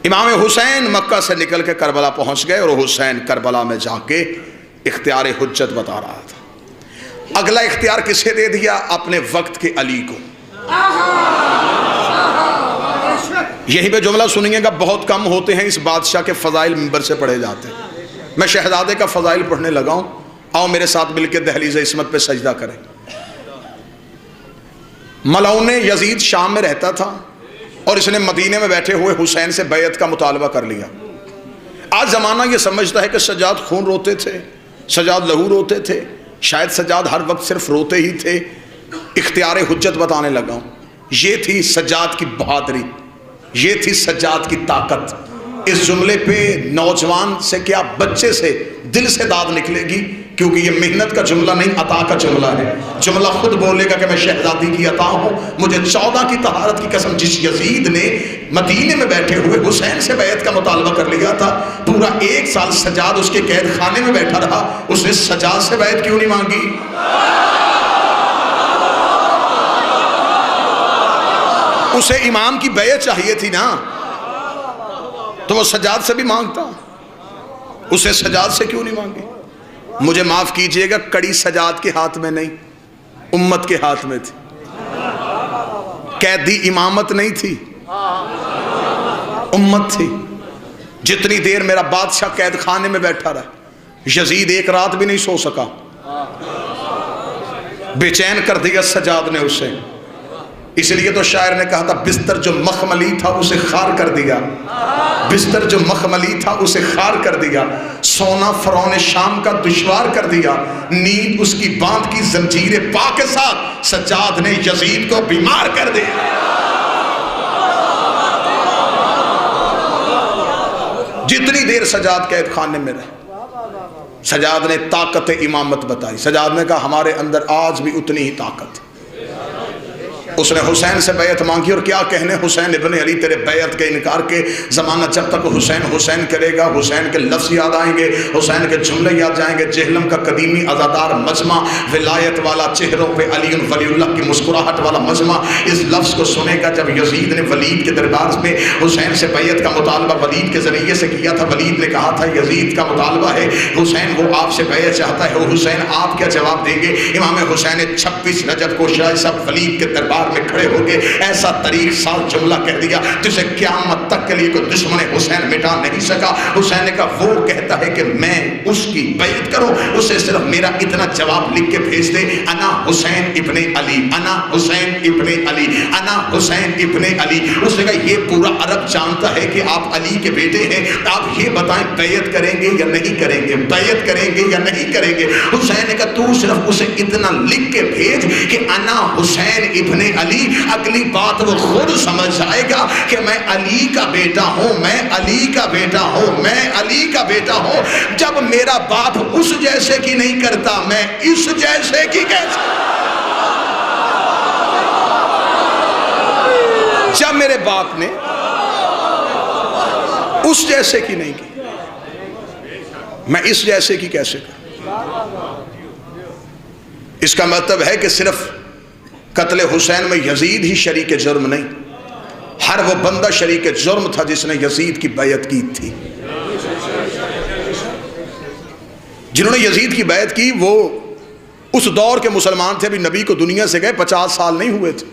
امام حسین مکہ سے نکل کے کربلا پہنچ گئے اور حسین کربلا میں جا کے اختیار حجت بتا رہا تھا۔ اگلا اختیار کسے دے دیا؟ اپنے وقت کے علی کو۔ یہی پہ جملہ سنیے گا، بہت کم ہوتے ہیں اس بادشاہ کے فضائل منبر سے پڑھے جاتے ہیں۔ میں شہزادے کا فضائل پڑھنے لگا ہوں، آؤ میرے ساتھ مل کے دہلیز عصمت پہ سجدہ کریں۔ ملعون یزید شام میں رہتا تھا اور اس نے مدینے میں بیٹھے ہوئے حسین سے بیعت کا مطالبہ کر لیا۔ آج زمانہ یہ سمجھتا ہے کہ سجاد خون روتے تھے، سجاد لہو روتے تھے، شاید سجاد ہر وقت صرف روتے ہی تھے۔ اختیار حجت بتانے لگا ہوں، یہ تھی سجاد کی بہادری، یہ تھی سجاد کی طاقت۔ اس جملے پہ نوجوان سے کیا بچے سے دل سے داد نکلے گی، کیونکہ یہ محنت کا جملہ نہیں، عطا کا جملہ ہے۔ جملہ خود بولے گا کہ میں شہزادی کی عطا ہوں، مجھے 14 کی طہارت کی قسم۔ جس یزید نے مدینے میں بیٹھے ہوئے حسین سے بیعت کا مطالبہ کر لیا تھا، پورا 1 سال سجاد اس کے قید خانے میں بیٹھا رہا، اس نے سجاد سے بیعت کیوں نہیں مانگی؟ اسے امام کی بیعت چاہیے تھی نا، تو وہ سجاد سے بھی مانگتا، اسے سجاد سے کیوں نہیں مانگی؟ مجھے معاف کیجئے گا، کڑی سجاد کے ہاتھ میں نہیں، امت کے ہاتھ میں تھی۔ قیدی امامت نہیں تھی، امت تھی۔ جتنی دیر میرا بادشاہ قید خانے میں بیٹھا رہا، یزید 1 رات بھی نہیں سو سکا، بے چین کر دیا سجاد نے اسے۔ اس لیے تو شاعر نے کہا تھا، بستر جو مخملی تھا اسے خار کر دیا، بستر جو مخملی تھا اسے خار کر دیا، سونا فرعون شام کا دشوار کر دیا، نیند اس کی باندھ کی زنجیر پا کے ساتھ سجاد نے یزید کو بیمار کر دیا۔ جتنی دیر سجاد قید خانے میں رہے، سجاد نے طاقت امامت بتائی۔ سجاد نے کہا ہمارے اندر آج بھی اتنی ہی طاقت۔ اس نے حسین سے بیعت مانگی، اور کیا کہنے حسین ابن علی تیرے بیعت کے انکار کے زمانہ جب تک حسین حسین کرے گا، حسین کے لفظ یاد آئیں گے، حسین کے جملے یاد جائیں گے۔ جہلم کا قدیمی عزادار مجمع، ولایت والا چہروں پہ علی ولی اللہ کی مسکراہٹ والا مجمع اس لفظ کو سنے گا جب یزید نے ولید کے دربار میں حسین سے بیعت کا مطالبہ ولید کے ذریعے سے کیا تھا۔ ولید نے کہا تھا یزید کا مطالبہ ہے، حسین وہ آپ سے بیعت چاہتا ہے، حسین آپ کیا جواب دیں گے؟ امام حسین نے 26 رجب کو شاہ صاحب ولید کے دربار میں کھڑے ہو گئے، ایسا طریق سال جملہ کہہ دیا جسے قیامت تک کے لیے کوئی دشمن حسین مٹا نہیں سکا۔ حسین نے کہا وہ کہتا ہے کہ میں اس کی بیعت کروں، اسے صرف میرا اتنا جواب لکھ کے بھیج دے، انا حسین ابن علی، انا حسین ابن علی، انا حسین ابن علی۔ اس نے کہا یہ پورا عرب جانتا ہے کہ آپ علی کے بیٹے ہیں، آپ یہ بتائیں بیعت کریں گے یا نہیں کریں گے، بیعت کریں گے یا نہیں کریں گے؟ حسین نے کہا تو صرف اسے اتنا لکھ کے بھیج کہ انا حسین ابن علی، اگلی بات وہ خود سمجھ جائے گا کہ میں علی کا بیٹا ہوں، میں علی کا بیٹا ہوں، میں علی کا بیٹا ہوں۔ جب میرا باپ اس جیسے کی نہیں کرتا، میں اس جیسے کی کیسے؟ جب میرے باپ نے اس جیسے کی نہیں کی، میں اس جیسے کی کیسے کروں؟ اس کا مطلب ہے کہ صرف قتل حسین میں یزید ہی شریک جرم نہیں، ہر وہ بندہ شریک جرم تھا جس نے یزید کی بیعت کی تھی۔ جنہوں نے یزید کی بیعت کی وہ اس دور کے مسلمان تھے، ابھی نبی کو دنیا سے گئے 50 سال نہیں ہوئے تھے۔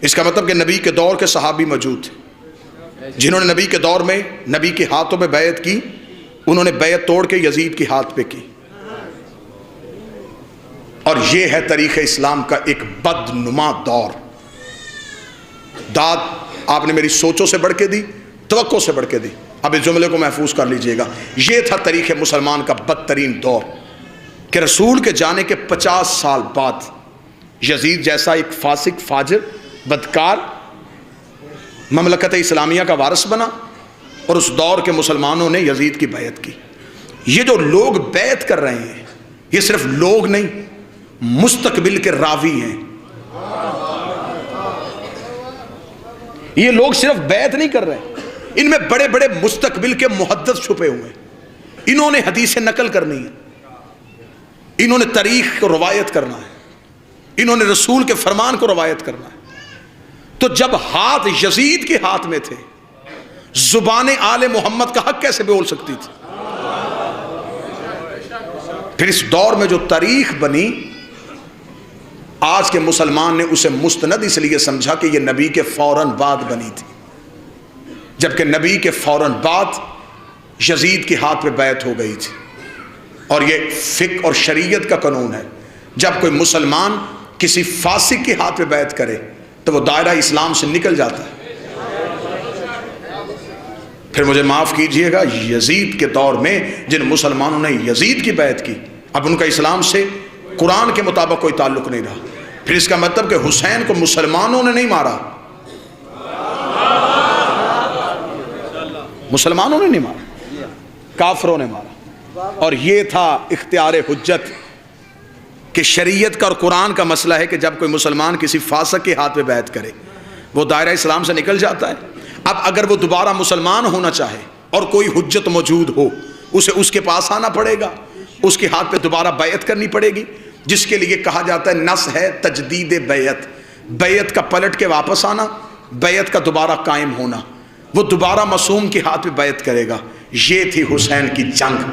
اس کا مطلب کہ نبی کے دور کے صحابی موجود تھے جنہوں نے نبی کے دور میں نبی کے ہاتھوں پہ بیعت کی، انہوں نے بیعت توڑ کے یزید کی ہاتھ پہ کی۔ اور یہ ہے تاریخ اسلام کا ایک بدنما دور۔ داد آپ نے میری سوچوں سے بڑھ کے دی، توقع سے بڑھ کے دی۔ اب اس جملے کو محفوظ کر لیجئے گا، یہ تھا تاریخ مسلمان کا بدترین دور کہ رسول کے جانے کے 50 سال بعد یزید جیسا ایک فاسق، فاجر، بدکار مملکت اسلامیہ کا وارث بنا، اور اس دور کے مسلمانوں نے یزید کی بیعت کی۔ یہ جو لوگ بیعت کر رہے ہیں یہ صرف لوگ نہیں، مستقبل کے راوی ہیں۔ یہ لوگ صرف بیعت نہیں کر رہے، ان میں بڑے بڑے مستقبل کے محدث چھپے ہوئے ہیں۔ انہوں نے حدیث نقل کرنی ہے، انہوں نے تاریخ کو روایت کرنا ہے، انہوں نے رسول کے فرمان کو روایت کرنا ہے۔ تو جب ہاتھ یزید کے ہاتھ میں تھے زبان آل محمد کا حق کیسے بول سکتی تھی؟ پھر اس دور میں جو تاریخ بنی، آج کے مسلمان نے اسے مستند اس لیے سمجھا کہ یہ نبی کے فوراً بعد بنی تھی، جبکہ نبی کے فوراً بعد یزید کے ہاتھ پہ بیعت ہو گئی تھی۔ اور یہ فقہ اور شریعت کا قانون ہے، جب کوئی مسلمان کسی فاسق کے ہاتھ پہ بیعت کرے تو وہ دائرہ اسلام سے نکل جاتا ہے۔ پھر مجھے معاف کیجئے گا، یزید کے دور میں جن مسلمانوں نے یزید کی بیعت کی، اب ان کا اسلام سے قرآن کے مطابق کوئی تعلق نہیں رہا۔ پھر اس کا مطلب کہ حسین کو مسلمانوں نے نہیں مارا، مسلمانوں نے نہیں مارا، کافروں نے مارا۔ اور یہ تھا اختیار حجت کہ شریعت کا اور قرآن کا مسئلہ ہے کہ جب کوئی مسلمان کسی فاسق کے ہاتھ پہ بیعت کرے وہ دائرہ اسلام سے نکل جاتا ہے۔ اب اگر وہ دوبارہ مسلمان ہونا چاہے اور کوئی حجت موجود ہو، اسے اس کے پاس آنا پڑے گا، اس کے ہاتھ پہ دوبارہ بیعت کرنی پڑے گی، جس کے لیے کہا جاتا ہے نص ہے تجدید بیعت، بیعت کا پلٹ کے واپس آنا، بیعت کا دوبارہ قائم ہونا۔ وہ دوبارہ معصوم کے ہاتھ پہ بیعت کرے گا۔ یہ تھی حسین کی جنگ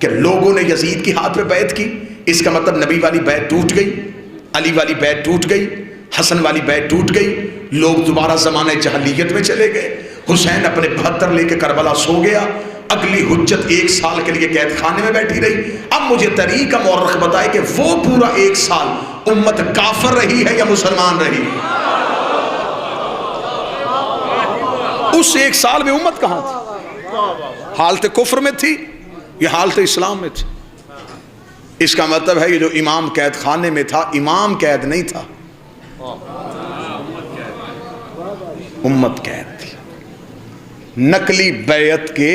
کہ لوگوں نے یزید کے ہاتھ پہ بیعت کی، اس کا مطلب نبی والی بیعت ٹوٹ گئی، علی والی بیعت ٹوٹ گئی، حسن والی بیعت ٹوٹ گئی، لوگ دوبارہ زمانہ جاہلیت میں چلے گئے۔ حسین اپنے 72 لے کے کربلا سو گیا، اگلی حجت 1 سال کے لیے قید خانے میں بیٹھی رہی۔ اب مجھے طریقہ مورخ بتائے کہ وہ پورا 1 سال امت کافر رہی ہے یا مسلمان رہی؟ اس 1 سال میں امت کہاں تھی؟ حالت کفر میں تھی یا حالت اسلام میں تھی؟ اس کا مطلب ہے یہ جو امام قید خانے میں تھا، امام قید نہیں تھا، امت قید تھی۔ نقلی بیعت کے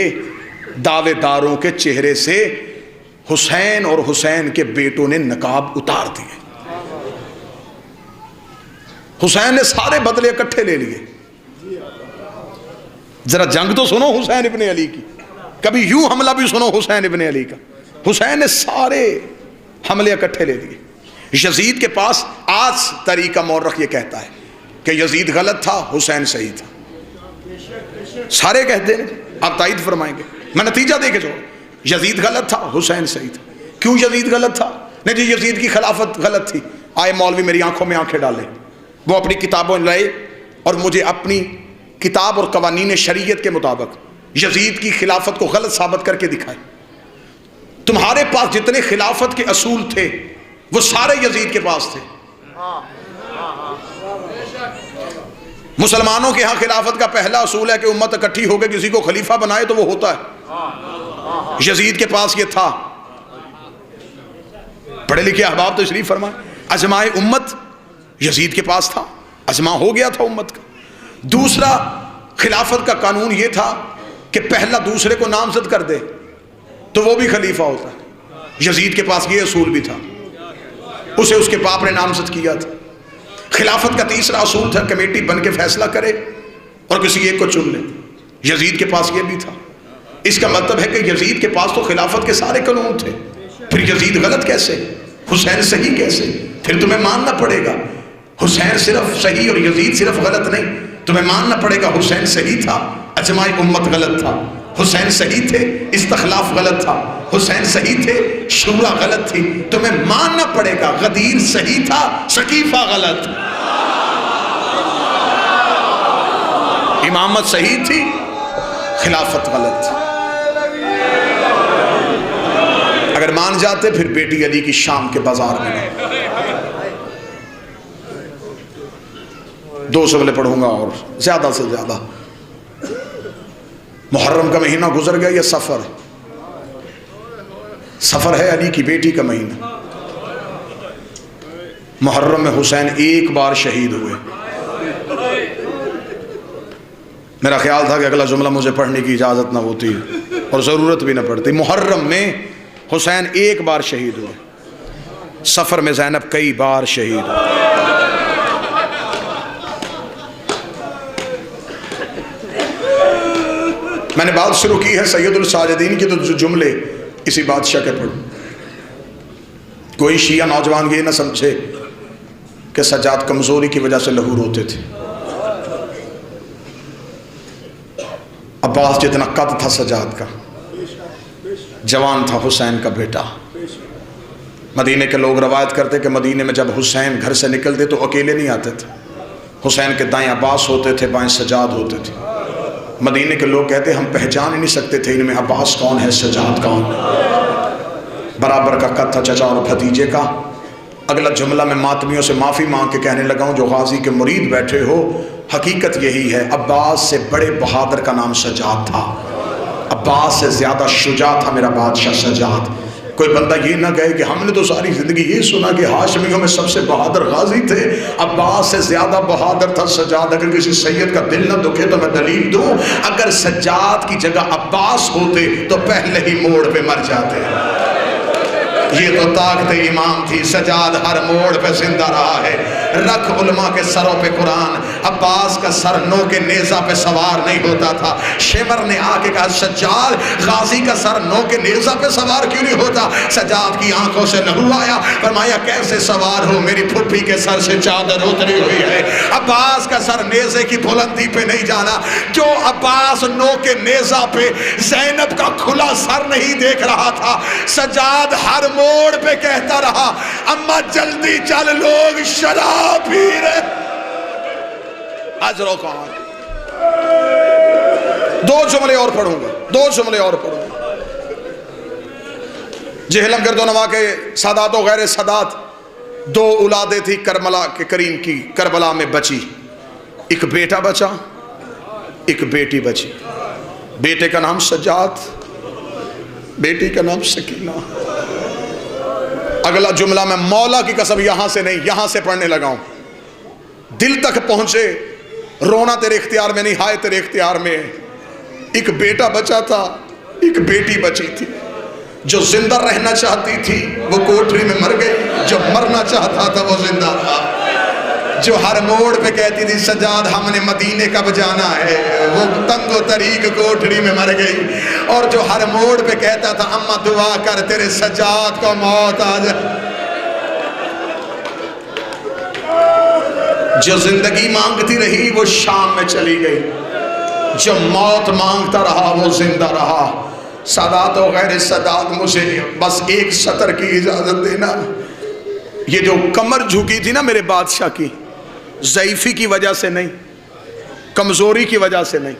دعوے داروں کے چہرے سے حسین اور حسین کے بیٹوں نے نقاب اتار دیے۔ حسین نے سارے بدلے اکٹھے لے لیے۔ ذرا جنگ تو سنو حسین ابن علی کی، کبھی یوں حملہ بھی سنو حسین ابن علی کا۔ حسین نے سارے حملے اکٹھے لے لیے۔ یزید کے پاس آج طریقہ مورخ یہ کہتا ہے کہ یزید غلط تھا، حسین صحیح تھا۔ سارے کہتے ہیں، آپ تائید فرمائیں گے، میں نتیجہ دے کے چھوڑ، یزید غلط تھا، حسین صحیح تھا۔ کیوں یزید غلط تھا؟ نہیں جی یزید کی خلافت غلط تھی۔ آئے مولوی میری آنکھوں میں آنکھیں ڈالے، وہ اپنی کتابوں لائے اور مجھے اپنی کتاب اور قوانین شریعت کے مطابق یزید کی خلافت کو غلط ثابت کر کے دکھائے۔ تمہارے پاس جتنے خلافت کے اصول تھے وہ سارے یزید کے پاس تھے۔ مسلمانوں کے ہاں خلافت کا پہلا اصول ہے کہ امت اکٹھی ہو کے کسی کو خلیفہ بنائے تو وہ ہوتا ہے۔ یزید کے پاس یہ تھا۔ پڑھے لکھے احباب تشریف فرمائیں، اجماع امت یزید کے پاس تھا، اجماع ہو گیا تھا امت کا۔ دوسرا خلافت کا قانون یہ تھا کہ پہلا دوسرے کو نامزد کر دے تو وہ بھی خلیفہ ہوتا ہے۔ یزید کے پاس یہ اصول بھی تھا، اسے اس کے باپ نے نامزد کیا تھا۔ خلافت کا تیسرا اصول تھا کمیٹی بن کے فیصلہ کرے اور کسی ایک کو چن لے، یزید کے پاس یہ بھی تھا۔ اس کا مطلب ہے کہ یزید کے پاس تو خلافت کے سارے قانون تھے، پھر یزید غلط کیسے، حسین صحیح کیسے؟ پھر تمہیں ماننا پڑے گا حسین صرف صحیح اور یزید صرف غلط نہیں، تمہیں ماننا پڑے گا حسین صحیح تھا، اجماع امت غلط تھا، حسین صحیح تھے، استخلاف غلط تھا، حسین صحیح تھے، شورا غلط تھی، تمہیں ماننا پڑے گا غدیر صحیح تھا، سقیفہ غلط، امامت صحیح تھی، خلافت غلط تھی۔ اگر مان جاتے پھر بیٹی علی کی شام کے بازار میں 2 سوالے پڑھوں گا اور زیادہ سے زیادہ۔ محرم کا مہینہ گزر گیا، یہ سفر ہے علی کی بیٹی کا مہینہ۔ محرم میں حسین 1 بار شہید ہوئے۔ میرا خیال تھا کہ اگلا جملہ مجھے پڑھنے کی اجازت نہ ہوتی اور ضرورت بھی نہ پڑتی۔ محرم میں حسین 1 بار شہید ہوئے، سفر میں زینب کئی بار شہید ہوئے۔ میں نے بات شروع کی ہے سید الساجدین کی، تو جو جملے اسی بادشاہ کے پڑھوں۔ کوئی شیعہ نوجوان یہ نہ سمجھے کہ سجاد کمزوری کی وجہ سے لہو روتے تھے۔ عباس جتنا قد تھا سجاد کا، جوان تھا حسین کا بیٹا۔ مدینے کے لوگ روایت کرتے کہ مدینے میں جب حسین گھر سے نکلتے تو اکیلے نہیں آتے تھے، حسین کے دائیں عباس ہوتے تھے، بائیں سجاد ہوتے تھے۔ مدینے کے لوگ کہتے ہم پہچان ہی نہیں سکتے تھے ان میں عباس کون ہے سجاد کون ہے۔ برابر کا قد تھا چچا اور بھتیجے کا۔ اگلا جملہ میں ماتمیوں سے معافی مانگ کے کہنے لگا ہوں جو غازی کے مرید بیٹھے ہو، حقیقت یہی ہے عباس سے بڑے بہادر کا نام سجاد تھا، عباس سے زیادہ شجاع تھا میرا بادشاہ سجاد۔ کوئی بندہ یہ نہ کہے کہ ہم نے تو ساری زندگی یہ سنا کہ ہاشمیوں میں سب سے بہادر غازی تھے، عباس سے زیادہ بہادر تھا سجاد۔ اگر کسی سید کا دل نہ دکھے تو میں دلیل دوں، اگر سجاد کی جگہ عباس ہوتے تو پہلے ہی موڑ پہ مر جاتے۔ یہ تو طاقت امام تھی، سجاد ہر موڑ پہ زندہ رہا ہے۔ رکھ علماء کے سروں پہ قرآن، عباس کا سر نو کے نیزہ پہ سوار نہیں ہوتا تھا۔ شمر نے آ کے کہا سجاد غازی کا سر نو کے نیزہ پہ سوار کیوں نہیں ہوتا؟ سجاد کی آنکھوں سے لہو آیا، فرمایا کیسے سوار ہو، میری پھپھی کے سر سے چادر اتری ہوئی ہے۔ عباس کا سر نیزے کی بلندی پہ نہیں جانا، جو عباس نو کے نیزہ پہ زینب کا کھلا سر نہیں دیکھ رہا تھا، سجاد ہر موڑ پہ کہتا رہا اماں جلدی چل لوگ شراب پی رہے۔ اجر و کان۔ دو جملے اور پڑھوں گا۔ جہلم گرد و نواح کے سادات و غیر سادات دو اولادیں تھی کربلا کے کریم کی، کربلا میں بچی، ایک بیٹا بچا ایک بیٹی بچی۔ بیٹے کا نام سجاد، بیٹی کا نام سکینہ۔ اگلا جملہ میں مولا کی قسم یہاں سے نہیں یہاں سے پڑھنے لگا ہوں، دل تک پہنچے، رونا تیرے اختیار میں نہیں، ہائے تیرے اختیار میں ہے۔ ایک بیٹا بچا تھا ایک بیٹی بچی تھی، جو زندہ رہنا چاہتی تھی وہ کوٹری میں مر گئی، جو مرنا چاہتا تھا وہ زندہ تھا۔ جو ہر موڑ پہ کہتی تھی سجاد ہم نے مدینے کب جانا ہے، وہ تنگ و طریق کوٹری میں مر گئی۔ اور جو ہر موڑ پہ کہتا تھا اماں دعا کر تیرے سجاد کو موت آ جائے، جو زندگی مانگتی رہی وہ شام میں چلی گئی، جو موت مانگتا رہا وہ زندہ رہا۔ سادات و غیر سادات مجھے بس ایک سطر کی اجازت دینا۔ یہ جو کمر جھکی تھی نا میرے بادشاہ کی، ضعیفی کی وجہ سے نہیں، کمزوری کی وجہ سے نہیں،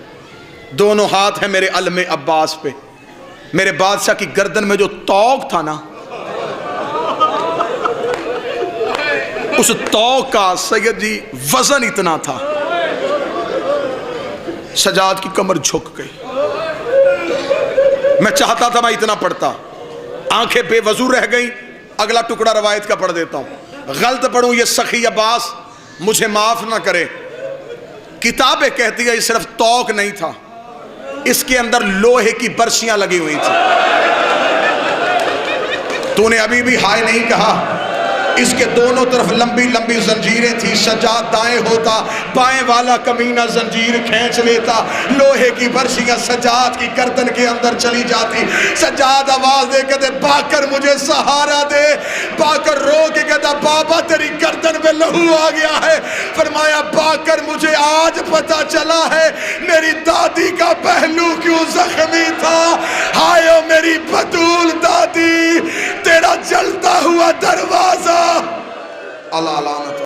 دونوں ہاتھ ہیں میرے علم عباس پہ۔ میرے بادشاہ کی گردن میں جو توق تھا نا، اس توق کا سید جی وزن اتنا تھا، سجاد کی کمر جھک گئی۔ میں چاہتا تھا میں اتنا پڑھتا، آنکھیں بے وضو رہ گئیں۔ اگلا ٹکڑا روایت کا پڑھ دیتا ہوں، غلط پڑھوں یہ سخی عباس مجھے معاف نہ کرے۔ کتابیں کہتی ہے یہ صرف توق نہیں تھا، اس کے اندر لوہے کی برشیاں لگی ہوئی تھی۔ تو نے ابھی بھی ہائے نہیں کہا، اس کے دونوں طرف لمبی لمبی زنجیریں تھی، سجاد دائیں ہوتا بائیں والا کمینہ زنجیر کھینچ لیتا، لوہے کی برشیاں سجاد کی گردن کے اندر چلی جاتی۔ سجاد آواز دے کہتے باکر مجھے سہارا دے، باکر رو کے کہتا بابا تیری گردن پہ لہو آ گیا ہے۔ فرمایا باکر مجھے آج پتا چلا ہے میری دادی کا پہلو کیوں زخمی تھا، ہائے میری بطول دادی تیرا جلتا ہوا دروازہ اللہ لعنت